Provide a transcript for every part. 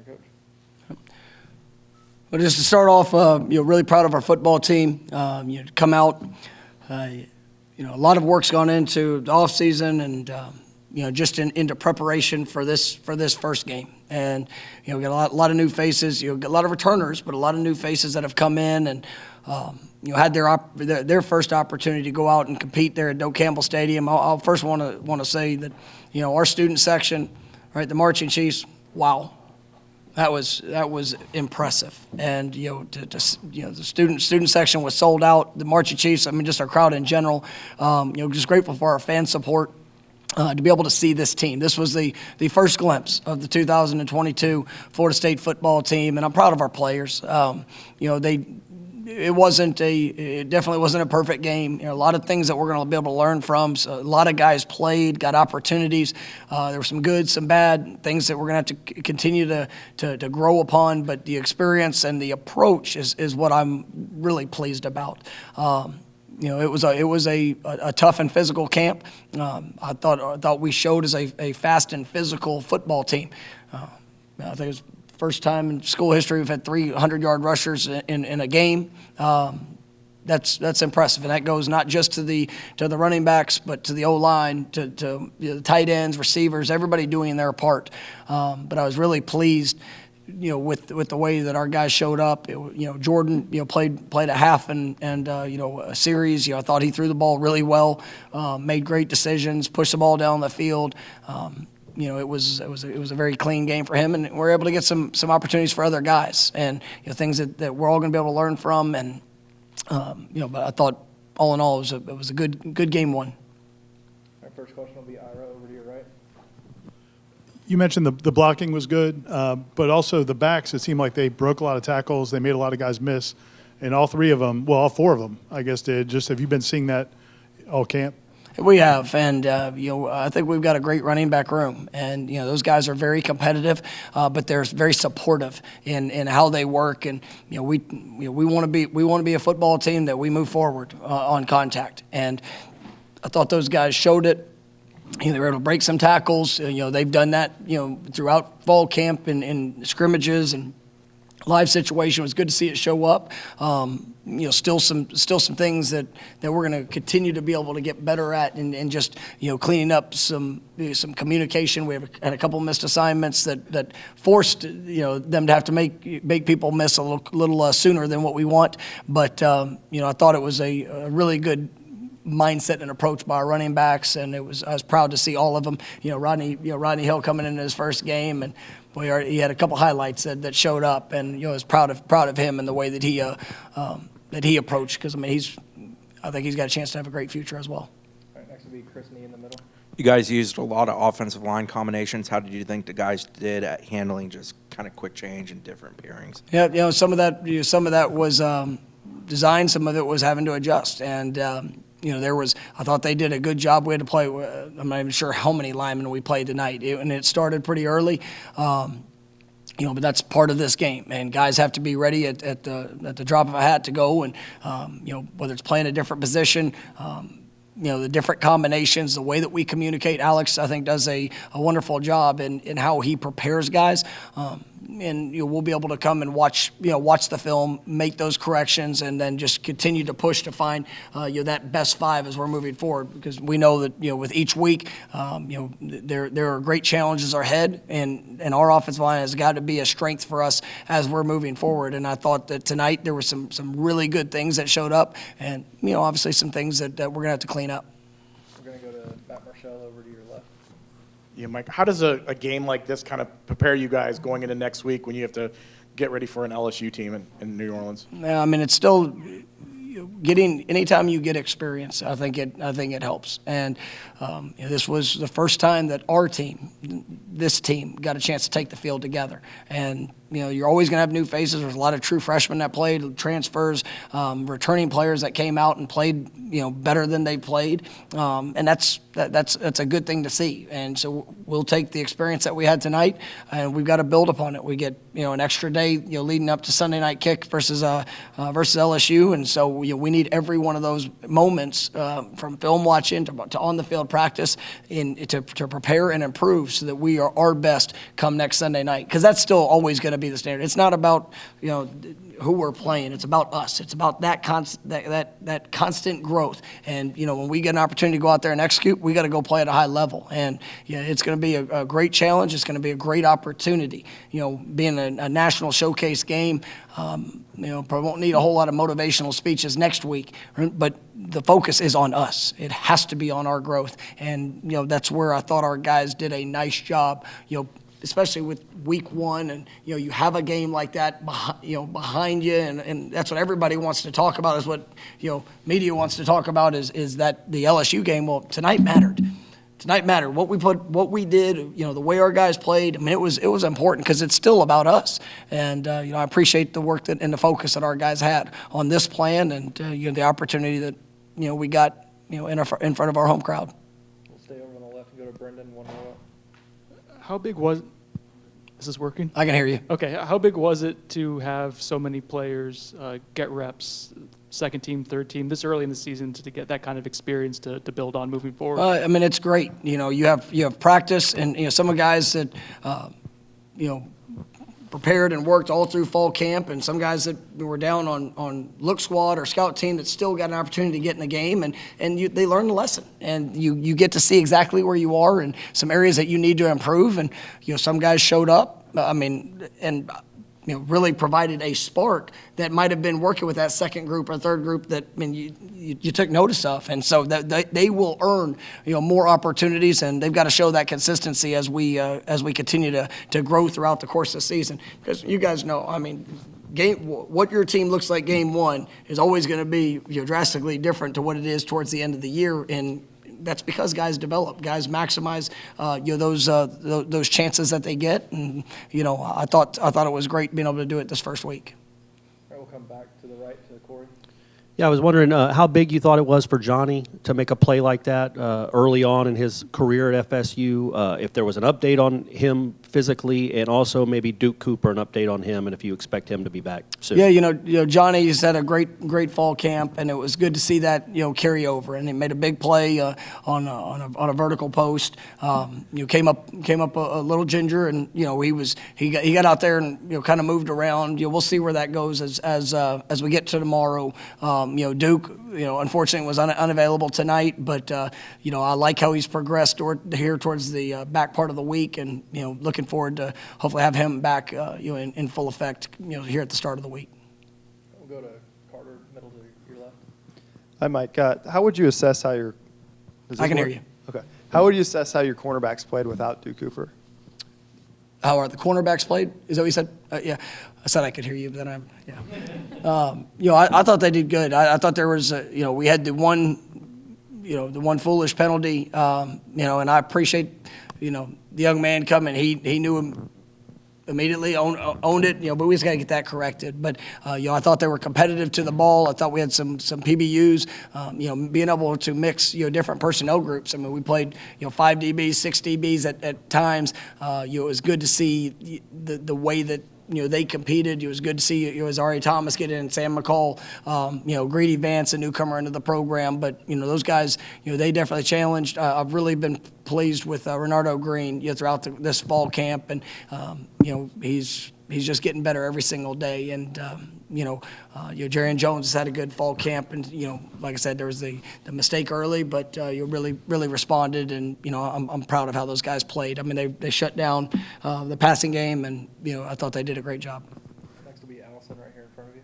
Coach. Well, just to start off, really proud of our football team. To come out, a lot of work's gone into the off season and just into preparation for this first game. And we got a lot of new faces. Got a lot of returners, but a lot of new faces that have come in and had their first opportunity to go out and compete there at Doak Campbell Stadium. I'll first want to say that our student section, right, the Marching Chiefs, wow. That was impressive, and the student section was sold out. The Marching Chiefs, I mean, just our crowd in general, just grateful for our fan support to be able to see this team. This was the first glimpse of the 2022 Florida State football team, and I'm proud of our players. It definitely wasn't a perfect game. A lot of things that we're going to be able to learn from. So a lot of guys played, got opportunities. There were some good, some bad things that we're going to have to continue to grow upon. But the experience and the approach is what I'm really pleased about. It was a tough and physical camp. I thought we showed as a fast and physical football team. I think it was first time in school history we've had 300-yard rushers in a game. That's impressive, and that goes not just to the running backs, but to the O-line, to the tight ends, receivers, everybody doing their part. But I was really pleased, with the way that our guys showed up. Jordan, played a half and a series. I thought he threw the ball really well, made great decisions, pushed the ball down the field. It was a very clean game for him, and we're able to get some opportunities for other guys, and things that we're all going to be able to learn from. And but I thought all in all it was a good game one. Our first question will be Ira, over to your right. You mentioned the blocking was good, but also the backs. It seemed like they broke a lot of tackles. They made a lot of guys miss, and all four of them, I guess, did. Just have you been seeing that all camp? We have, and I think we've got a great running back room, and those guys are very competitive, but they're very supportive in how they work, and we want to be a football team that we move forward on contact, and I thought those guys showed it. They were able to break some tackles. They've done that throughout fall camp in scrimmages and live situation. It was good to see it show up. Still some things that we're going to continue to be able to get better at, and just cleaning up some communication. We had a couple missed assignments that forced them to have to make people miss a little sooner than what we want. But I thought it was a really good mindset and approach by our running backs, and I was proud to see all of them. Rodney Hill coming into his first game, and he had a couple highlights that showed up, and I was proud of him and the way that he approached, because I think he's got a chance to have a great future as well. All right, next will be Chris Nee in the middle. You guys used a lot of offensive line combinations. How did you think the guys did at handling just kind of quick change and different pairings? Yeah, some of that was design, some of it was having to adjust, and I thought they did a good job. We had to play, I'm not even sure how many linemen we played tonight, and it started pretty early. But that's part of this game, and guys have to be ready at the drop of a hat to go, and whether it's playing a different position, the different combinations, the way that we communicate. Alex, I think, does a wonderful job in how he prepares guys. And we'll be able to come and watch the film, make those corrections, and then just continue to push to find that best five as we're moving forward. Because we know that with each week, there are great challenges ahead, and our offensive line has got to be a strength for us as we're moving forward. And I thought that tonight there were some really good things that showed up, and obviously some things that we're gonna have to clean up. We're gonna go to Matt Marshall, over to your left. Yeah, Mike, how does a game like this kind of prepare you guys going into next week when you have to get ready for an LSU team in New Orleans? Yeah, I mean, it's still anytime you get experience, I think it helps. And this was the first time that this team got a chance to take the field together. And you're always going to have new faces. There's a lot of true freshmen that played, transfers, returning players that came out and played, better than they played, and that's a good thing to see. And so we'll take the experience that we had tonight, and we've got to build upon it. We get an extra day, leading up to Sunday night kick versus LSU, and so we need every one of those moments from film watching to on the field practice to prepare and improve so that we are our best come next Sunday night, because that's still always going to be the standard. It's not about who we're playing. It's about us. It's about that constant growth. And when we get an opportunity to go out there and execute, we got to go play at a high level. And it's going to be a great challenge. It's going to be a great opportunity. Being a national showcase game, probably won't need a whole lot of motivational speeches next week, but the focus is on us. It has to be on our growth. And that's where I thought our guys did a nice job. Especially with week one, and you have a game like that behind you, and that's what everybody wants to talk about, is what media wants to talk about, is that the LSU game. Well, tonight mattered. What we did, the way our guys played. I mean, it was important, because it's still about us. And I appreciate the work and the focus that our guys had on this plan, and the opportunity that we got in front of our home crowd. We'll stay over on the left and go to Brendan, one row up. How big was – is this working? I can hear you. Okay. How big was it to have so many players get reps, second team, third team, this early in the season, to get that kind of experience to build on moving forward? I mean, it's great. You have practice, and some of the guys that prepared and worked all through fall camp, and some guys that were down on look squad or scout team that still got an opportunity to get in the game, and they learn the lesson, and you get to see exactly where you are and some areas that you need to improve. And some guys showed up, really provided a spark that might have been working with that second group or third group that you took notice of. And so that they will earn more opportunities, and they've got to show that consistency as we continue to grow throughout the course of the season. Because you guys know, what your team looks like game one is always going to be drastically different to what it is towards the end of the year, and that's because guys develop, guys maximize those chances that they get. And I thought it was great being able to do it this first week. All right, we'll come back to the right to Corey. Yeah, I was wondering how big you thought it was for Johnny to make a play like that early on in his career at FSU, if there was an update on him physically, and also maybe Duke Cooper, an update on him, and if you expect him to be back soon. Yeah, Johnny's had a great fall camp, and it was good to see that carry over. And he made a big play on a vertical post. Came up a little ginger, and he got out there and kind of moved around. We'll see where that goes as we get to tomorrow. Duke, unfortunately was unavailable tonight, but I like how he's progressed here towards the back part of the week, and looking forward to hopefully have him back in full effect here at the start of the week. We'll go to Carter, middle to your left. Hi, Mike. How would you assess how your – I can hear you. Okay. How would you assess how your cornerbacks played without Duke Cooper? How are the cornerbacks played? Is that what you said? Yeah. I said I could hear you, but then I thought they did good. I thought there was, we had the one foolish penalty, and I appreciate, the young man coming. He knew him immediately, owned it, but we just got to get that corrected. But, I thought they were competitive to the ball. I thought we had some PBUs, being able to mix, different personnel groups. I mean, we played, 5 DBs, 6 DBs at times. It was good to see the way that, they competed. It was good to see Azari Thomas get in, Sam McCall, Greedy Vance, a newcomer into the program. But, those guys, they definitely challenged. I've really been pleased with Renardo Green throughout this fall camp. And, he's just getting better every single day. And, Jarian Jones has had a good fall camp. And, like I said, there was the mistake early, but you really responded. And, I'm proud of how those guys played. I mean, they shut down the passing game, and, I thought they did a great job. Next will be Allison right here in front of you.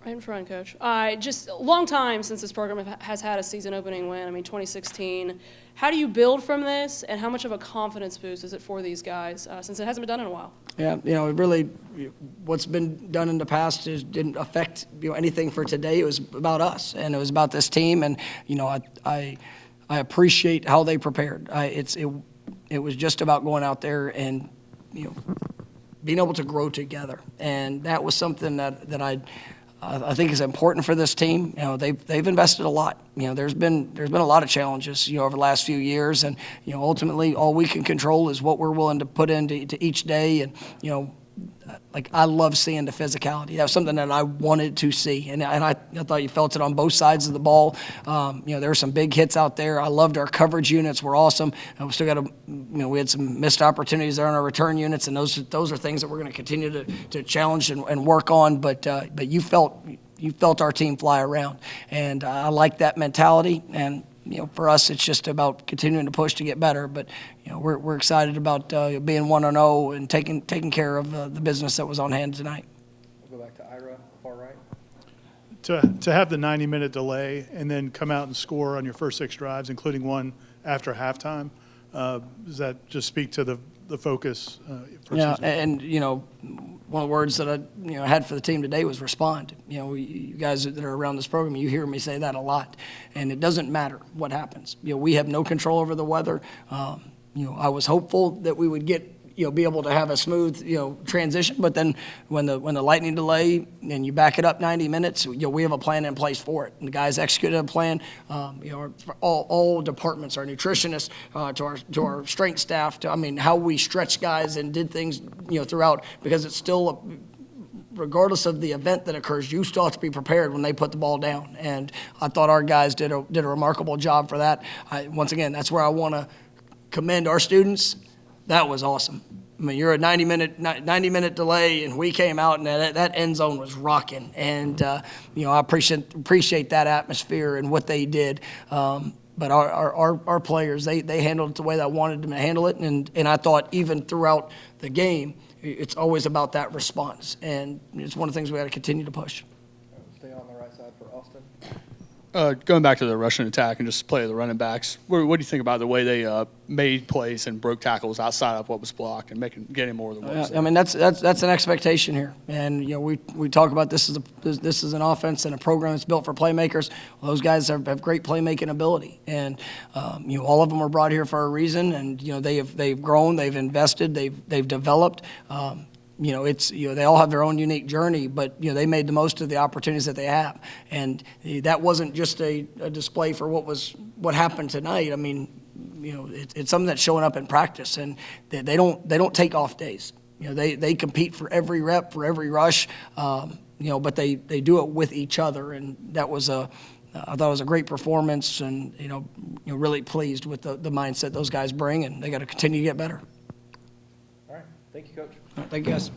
Right in front, Coach. Just a long time since this program has had a season-opening win. 2016. How do you build from this, and how much of a confidence boost is it for these guys, since it hasn't been done in a while? Yeah, it really, what's been done in the past didn't affect anything for today. It was about us, and it was about this team, and I appreciate how they prepared. It was just about going out there and being able to grow together. And that was something that I think is important for this team. You know, they've invested a lot. You know, there's been a lot of challenges, you know, over the last few years, and you know, ultimately all we can control is what we're willing to put into each day. And you know, like, I love seeing the physicality. That was something that I wanted to see, and I thought you felt it on both sides of the ball. You know, there were some big hits out there. I loved our coverage units were awesome. And we still got we had some missed opportunities there on our return units, and those are things that we're going to continue to challenge and work on. But you felt our team fly around, and I like that mentality. And you know, for us, it's just about continuing to push to get better. But you know, we're excited about being 1-0 and taking care of the business that was on hand tonight. We'll go back to Ira, far right. To have the 90-minute delay and then come out and score on your first 6 drives, including one after halftime, does that just speak to the focus? Yeah, and you know, one of the words that I had for the team today was respond. You know, you guys that are around this program, you hear me say that a lot, and it doesn't matter what happens. You know, we have no control over the weather. You know, I was hopeful that we would be able to have a smooth, transition. But then when the lightning delay and you back it up 90 minutes, we have a plan in place for it. And the guys executed a plan. All departments, our nutritionists, to our strength staff, how we stretch guys and did things, throughout, because it's still regardless of the event that occurs, you still have to be prepared when they put the ball down. And I thought our guys did a remarkable job for that. Once again, that's where I want to commend our students. That was awesome. You're a 90-minute delay, and we came out, and that end zone was rocking. And I appreciate that atmosphere and what they did. But our players, they handled it the way that I wanted them to handle it. And I thought even throughout the game, it's always about that response. And it's one of the things we got to continue to push. Stay on the right side for Austin. Going back to the Russian attack and just play of the running backs, what do you think about the way they made plays and broke tackles outside of what was blocked and getting more than what was there? That's an expectation here, and we talk about this is an offense and a program that's built for playmakers. Well, those guys have great playmaking ability, and all of them were brought here for a reason, and they've grown, they've invested, they've developed. They all have their own unique journey, but they made the most of the opportunities that they have, and that wasn't just a display for what happened tonight. It's something that's showing up in practice, and they don't take off days. They compete for every rep, for every rush, but they do it with each other, and that was I thought it was a great performance, and really pleased with the mindset those guys bring, and they got to continue to get better. All right. Thank you, Coach. Thank you, guys.